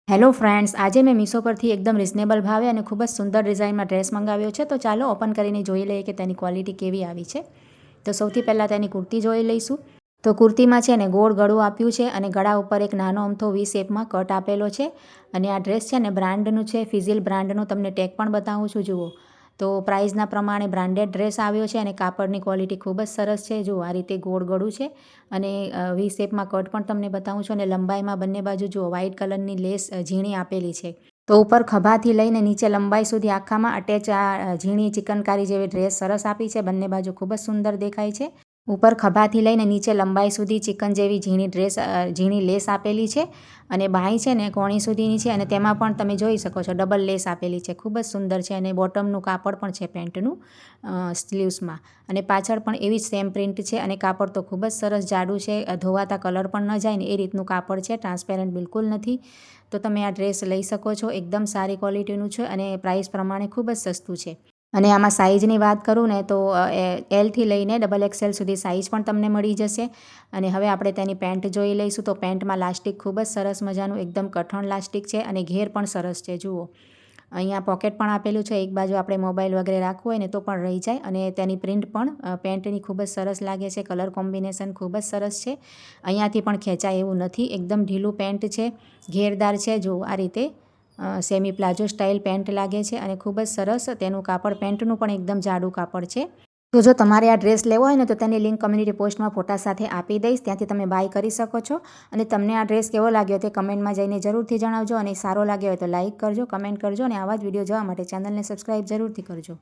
Hello friends, આજે મેં મીશો પરથી એકદમ રિઝનેબલ ભાવે અને ખૂબ જ સુંદર ડિઝાઇનમાં ડ્રેસ મંગાવ્યો છે. તો ચાલો ઓપન કરીને જોઈ લઈએ કે તેની ક્વોલિટી કેવી આવી છે. તો સૌથી પહેલાં તેની કુર્તી જોઈ લઈશું. તો કુર્તીમાં છે ને ગોળ ગળું આપ્યું છે અને ગળા ઉપર એક નાનો અમથો વી શેપમાં કટ આપેલો છે. અને આ ડ્રેસ છે ને બ્રાન્ડનું છે, ફિઝિલ બ્રાન્ડનું. તમને ટેગ પણ બતાવું છું, જુઓ. તો પ્રાઇઝના પ્રમાણે બ્રાન્ડેડ ડ્રેસ આવ્યો છે અને કાપડની ક્વોલિટી ખૂબ જ સરસ છે. જુઓ, આ રીતે ગોળ ગળું છે અને વી શેપમાં કટ પણ તમને બતાવું છું. અને લંબાઈમાં બંને બાજુ જુઓ વ્હાઇટ કલરની લેસ ઝીણી આપેલી છે. તો ઉપર ખભાથી લઈને નીચે લંબાઈ સુધી આખામાં અટેચ આ ઝીણી ચિકનકારી જેવી ડ્રેસ સરસ આપી છે. બંને બાજુ ખૂબ જ સુંદર દેખાય છે. ઉપર ખભાથી લઈને નીચે લંબાઈ સુધી ચિકન જેવી ઝીણી ડ્રેસ ઝીણી લેસ આપેલી છે. અને બાંય છે ને કોણી સુધીની છે અને તેમાં પણ તમે જોઈ શકો છો ડબલ લેસ આપેલી છે. ખૂબ જ સુંદર છે. અને બોટમનું કાપડ પણ છે પેન્ટનું સ્લીવ્સમાં. અને પાછળ પણ એવી જ સેમ પ્રિન્ટ છે. અને કાપડ તો ખૂબ જ સરસ જાડું છે. ધોવાતા કલર પણ ન જાય ને એ રીતનું કાપડ છે. ટ્રાન્સપેરન્ટ બિલકુલ નથી. તો તમે આ ડ્રેસ લઈ શકો છો. એકદમ સારી ક્વોલિટીનું છે અને પ્રાઇસ પ્રમાણે ખૂબ જ સસ્તું છે. અને આમાં સાઇઝની વાત કરું ને તો એલથી લઈને XXL સુધી સાઇઝ પણ તમને મળી જશે. અને હવે આપણે તેની પેન્ટ જોઈ લઈશું. તો પેન્ટમાં લાસ્ટિક ખૂબ જ સરસ મજાનું એકદમ કઠણ લાસ્ટિક છે અને ઘેર પણ સરસ છે. જુઓ, અહીંયા પોકેટ પણ આપેલું છે. એક બાજુ આપણે મોબાઈલ વગેરે રાખવું હોય ને તો પણ રહી જાય. અને તેની પ્રિન્ટ પણ પેન્ટની ખૂબ જ સરસ લાગે છે. કલર કોમ્બિનેશન ખૂબ જ સરસ છે. અહીંયાથી પણ ખેંચાય એવું નથી. એકદમ ઢીલું પેન્ટ છે, ઘેરદાર છે. જુઓ, આ રીતે સેમી પ્લાઝો સ્ટાઇલ પેન્ટ લાગે છે અને ખૂબ જ સરસ તેનું કાપડ. પેન્ટનું પણ એકદમ જાડું કાપડ છે. તો જો તમારે આ ડ્રેસ લેવો હોય ને તો તેની લિંક કમ્યુનિટી પોસ્ટમાં ફોટા સાથે આપી દઈશ. ત્યાંથી તમે બાય કરી શકો છો. અને તમને આ ડ્રેસ કેવો લાગ્યો તે કમેન્ટમાં જઈને જરૂરથી જણાવજો. અને સારો લાગ્યો હોય તો લાઇક કરજો, કમેન્ટ કરજો. અને આવા જ વિડીયો જોવા માટે ચેનલને સબસ્ક્રાઈબ જરૂરથી કરજો.